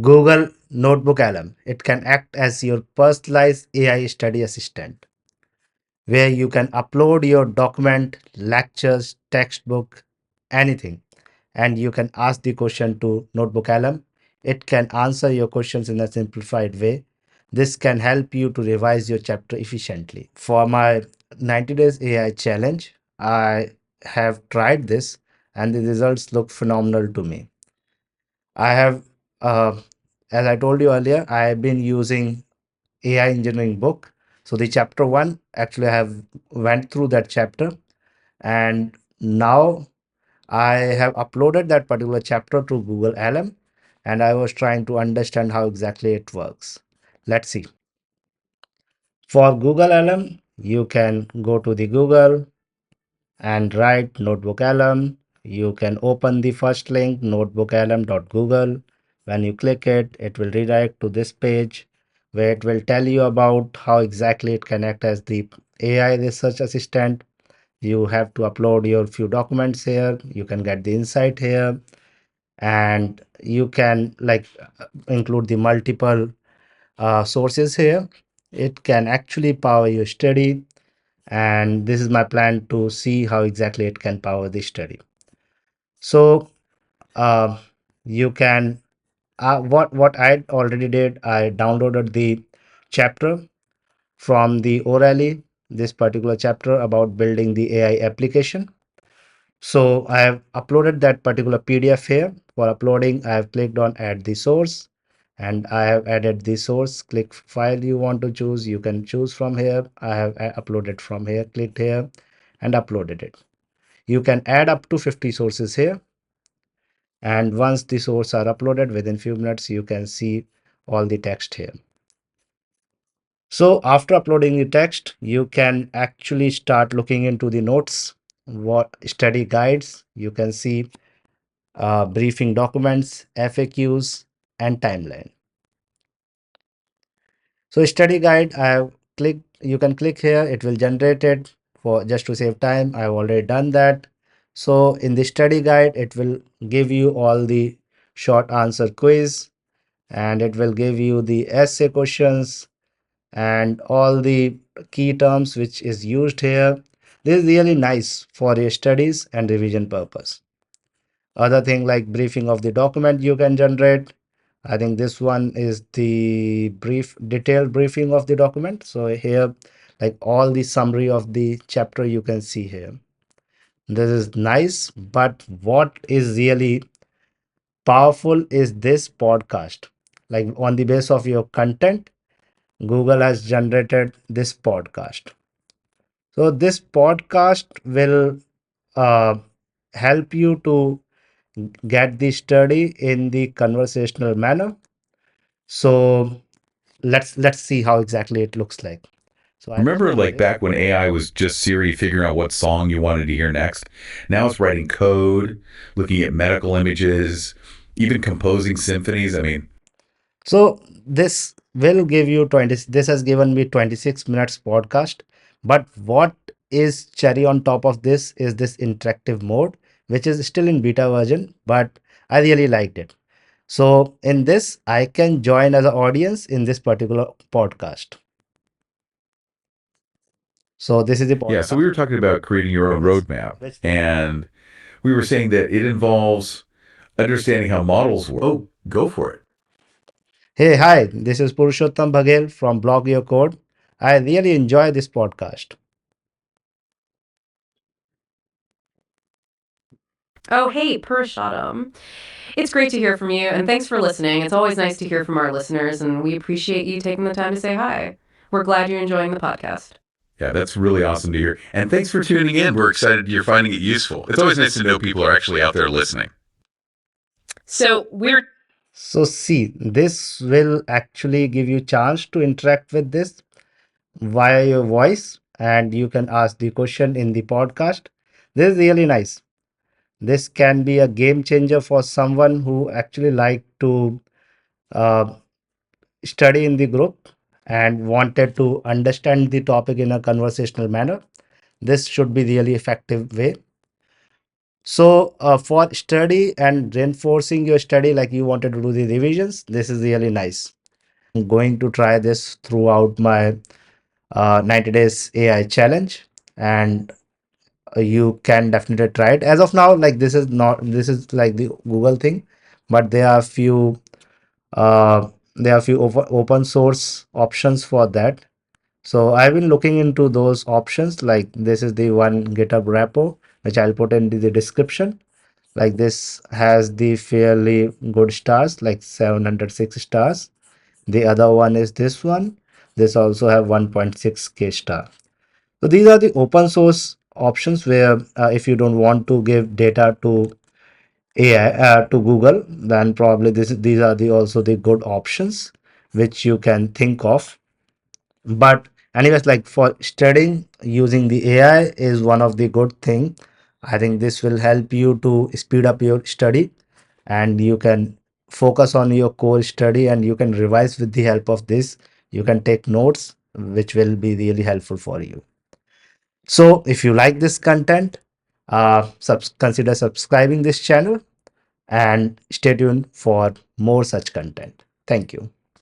Google NotebookLM. It can act as your personalized AI study assistant, where you can upload your document, lectures, textbook, anything, and you can ask the question to NotebookLM. It can answer your questions in a simplified way. This can help you to revise your chapter efficiently. For my 90 days AI challenge, I have tried this and the results look phenomenal to me. I have, uh, as I told you earlier, I have been using AI engineering book. So the chapter one, actually I have went through that chapter, and now I have uploaded that particular chapter to Google LM, and I was trying to understand how exactly it works. Let's see. For Google LM, you can go to the Google and write Notebook LM. You can open the first link, notebooklm.google. When you click it, it will redirect to this page where it will tell you about how exactly it can act as the AI research assistant. You have to upload your few documents here. You can get the insight here, and you can include the multiple sources here. It can actually power your study, and this is my plan to see how exactly it can power the study. So uh, you can what I already did, I downloaded the chapter from the O'Reilly, this particular chapter about building the AI application. So I have uploaded that particular PDF here. For uploading, I have clicked on add the source, and I have added the source. Click file you want to choose. You can choose from here. I have uploaded from here, clicked here and uploaded it. You can add up to 50 sources here. And once the sources are uploaded, within few minutes, you can see all the text here. So after uploading the text, you can actually start looking into the notes, what study guides. You can see briefing documents, FAQs, and timeline. So study guide, I have clicked, you can click here, it will generate it for just to save time. I've already done that. So in the study guide, it will give you all the short answer quiz, and it will give you the essay questions and all the key terms which is used here. This is really nice for your studies and revision purpose. Other thing like briefing of the document you can generate. I think this one is the brief detailed briefing of the document. So here, like all the summary of the chapter you can see here. This is nice, but what is really powerful is this podcast. Like on the base of your content, Google has generated this podcast. So this podcast will uh, help you to get the study in the conversational manner. So let's see how exactly it looks like. So I just Remember, did like this. back when AI was just Siri figuring out what song you wanted to hear next? Now it's writing code, looking at medical images, even composing symphonies. I mean, So this will give you 20. This has given me 26 minutes podcast. But what is cherry on top of this is this interactive mode, which is still in beta version, but I really liked it. So in this, I can join as an audience in this particular podcast. So this is the yeah, so we podcast were talking about creating your own roadmap, which the and we were saying that it involves understanding how models work. Oh, go for it. Hey, hi, this is Purushottam Baghel from Blog Your Code. I really enjoy this podcast. Oh, hey, Purushottam. It's great to hear from you, and thanks for listening. It's always nice to hear from our listeners, and we appreciate you taking the time to say hi. We're glad you're enjoying the podcast. Yeah, that's really awesome to hear. And thanks for tuning in. We're excited you're finding it useful. It's always nice to know people are actually out there listening. So we're So see, this will actually give you chance to interact with this via your voice, and you can ask the question in the podcast. This is really nice. This can be a game changer for someone who actually like to uh, study in the group and wanted to understand the topic in a conversational manner. This should be really effective way. So for study and reinforcing your study, like you wanted to do the revisions, this is really nice. Going to try this throughout my 90 days AI challenge, and you can definitely try it. As of now, like this is like the Google thing, but there are few open source options for that. So I've been looking into those options. Like this is the one GitHub repo, which I'll put in the description. Like this has the fairly good stars, like 706 stars. The other one is this one. This also have 1.6k star. So these are the open source options where if you don't want to give data to AI to Google, then probably these are the also the good options which you can think of. But anyways, like for studying using the AI is one of the good thing. I think this will help you to speed up your study, and you can focus on your core study, and you can revise with the help of this. You can take notes, which will be really helpful for you. So if you like this content, consider subscribing this channel and stay tuned for more such content. Thank you.